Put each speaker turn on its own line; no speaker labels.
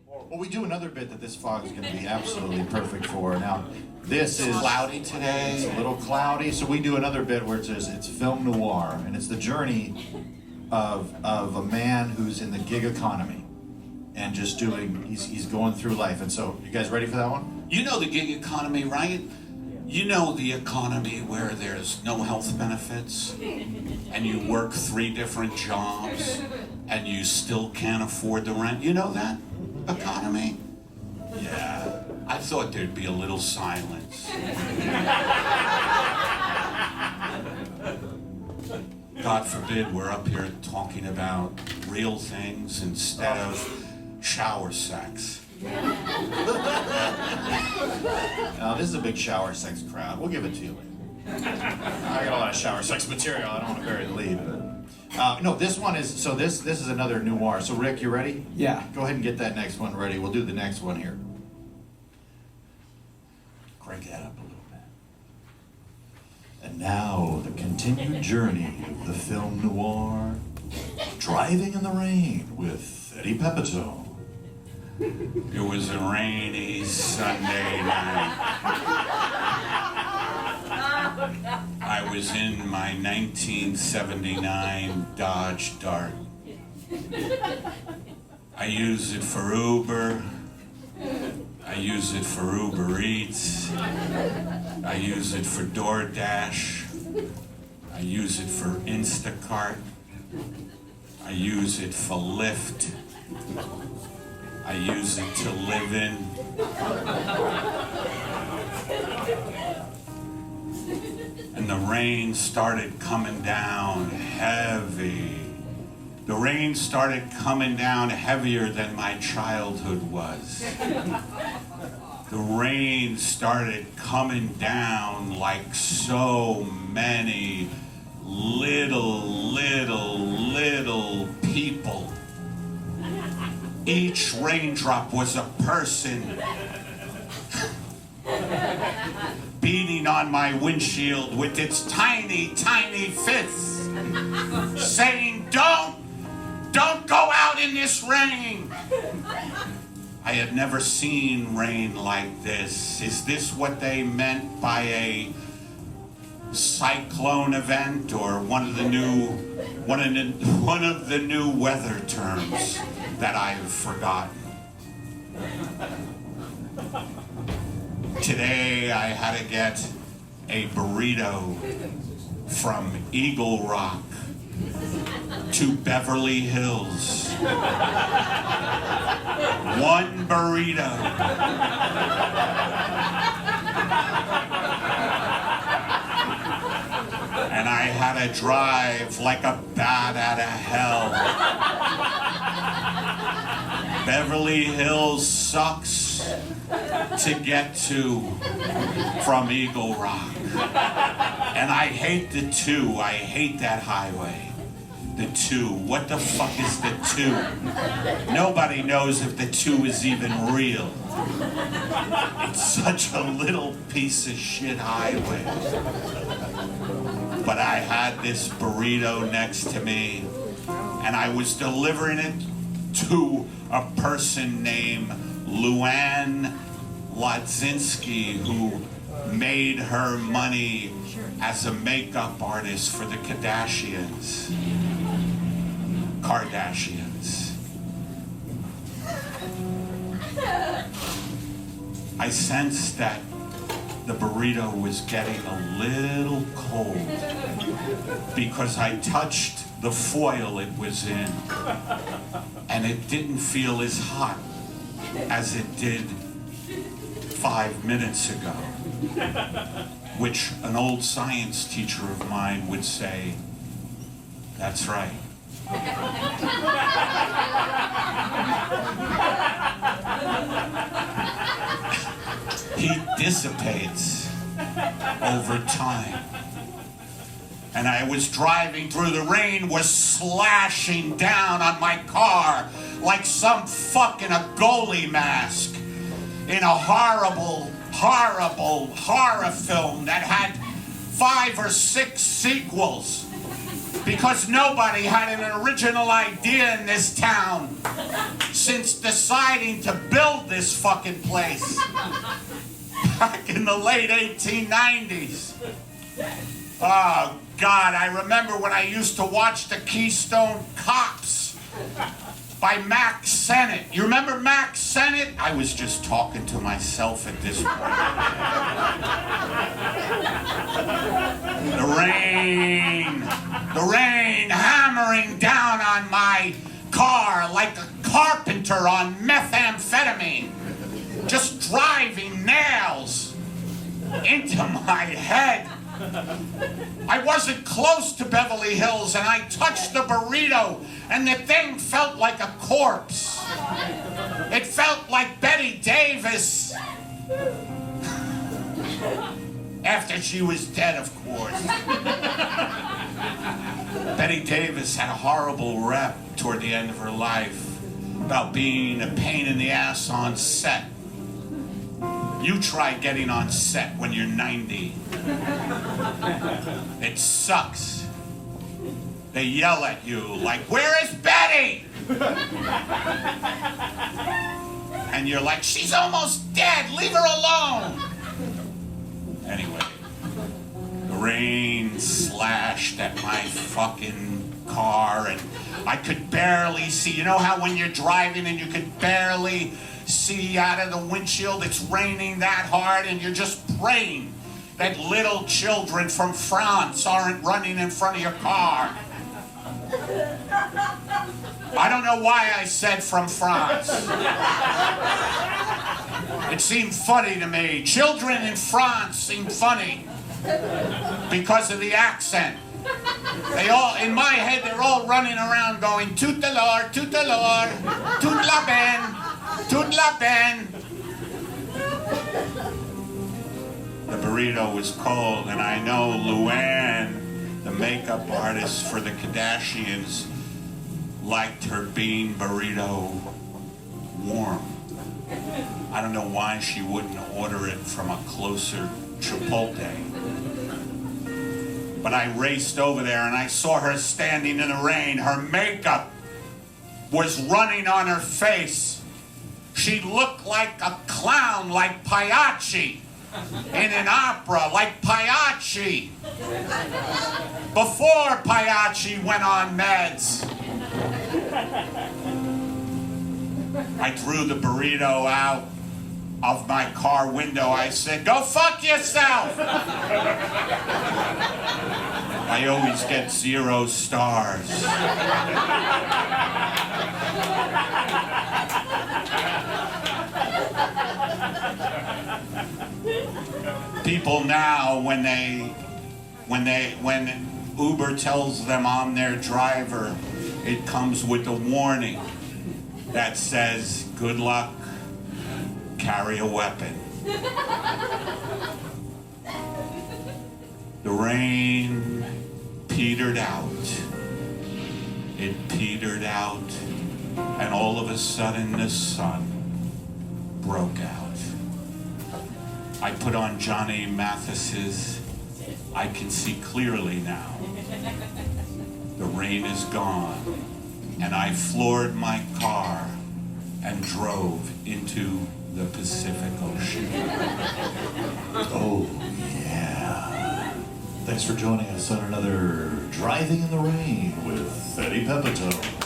Well, we do another bit that this fog is going to be absolutely perfect for. Now, this is
cloudy today.
It's a little cloudy, so we do another bit where it's film noir, and it's the journey of a man who's in the gig economy and just doing. He's going through life, and so you guys ready for that one?
You know the gig economy, right? You know the economy where there's no health benefits and you work 3 different jobs and you still can't afford the rent. You know that economy? Yeah. I thought there'd be a little silence. God forbid we're up here talking about real things instead of shower sex.
This is a big shower sex crowd. We'll give it to you later. I got a lot of shower sex material. I don't want to bury the lead, but no, this one is this is another noir. So Rick, you ready?
Yeah.
Go ahead and get that next one ready. We'll do the next one here. Crank that up a little bit. And now the continued journey of the film noir, Driving in the Rain with Eddie Pepitone.
It was a rainy Sunday night. I was in my 1979 Dodge Dart. I use it for Uber. I use it for Uber Eats. I use it for DoorDash. I use it for Instacart. I use it for Lyft. I use it to live in. And the rain started coming down heavy. The rain started coming down heavier than my childhood was. The rain started coming down like so many little people. Each raindrop was a person beating on my windshield with its tiny fists, saying, don't go out in this rain. I had never seen rain like this. Is this what they meant by a cyclone event or one of the new weather terms that I've forgotten? Today I had to get a burrito from Eagle Rock to Beverly Hills. One burrito. And I had to drive like a bat out of hell. Beverly Hills sucks to get to from Eagle Rock. And I hate the 2. I hate that highway. The 2. What the fuck is the 2? Nobody knows if the 2 is even real. It's such a little piece of shit highway. But I had this burrito next to me, and I was delivering it to a person named Luann Ladzinski, who made her money as a makeup artist for the Kardashians. I sensed that the burrito was getting a little cold because I touched the foil it was in, and it didn't feel as hot as it did 5 minutes ago, which an old science teacher of mine would say, that's right. Heat dissipates over time. And I was driving through, the rain was slashing down on my car like some fucking a goalie mask in a horrible horror film that had 5 or 6 sequels. Because nobody had an original idea in this town since deciding to build this fucking place back in the late 1890s. Oh, God, I remember when I used to watch the Keystone Cops by Mac Sennett. You remember Mac Sennett? I was just talking to myself at this point. The rain hammering down on my car like a carpenter on methamphetamine, just driving nails into my head. I wasn't close to Beverly Hills, and I touched the burrito, and the thing felt like a corpse. It felt like Betty Davis. After she was dead, of course. Betty Davis had a horrible rep toward the end of her life about being a pain in the ass on set. You try getting on set when you're 90. It sucks. They yell at you like, "Where is Betty?" And you're like, "She's almost dead. Leave her alone." Anyway, the rain slashed at my fucking car, and I could barely see. You know how when you're driving and you could barely see out of the windshield, it's raining that hard, and you're just praying that little children from France aren't running in front of your car. I don't know why I said from France. It seemed funny to me. Children in France seem funny because of the accent. They all, in my head, they're all running around going, "Tout à l'heure, toute la peine, toute la peine." The burrito was cold, and I know Luann, the makeup artist for the Kardashians, liked her bean burrito warm. I don't know why she wouldn't order it from a closer Chipotle. But I raced over there and I saw her standing in the rain. Her makeup was running on her face. She looked like a clown, like Pagliacci in an opera, like Pagliacci. Before Pagliacci went on meds. I threw the burrito out of my car window. I said, "Go fuck yourself." I always get 0 stars. People now, when Uber tells them I'm their driver, it comes with a warning that says, "Good luck, carry a weapon." The rain petered out. It petered out, and all of a sudden the sun broke out. I put on Johnny Mathis's "I Can See Clearly Now." The rain is gone, and I floored my car and drove into the Pacific Ocean.
Oh, yeah. Thanks for joining us on another Driving in the Rain with Eddie Pepitone.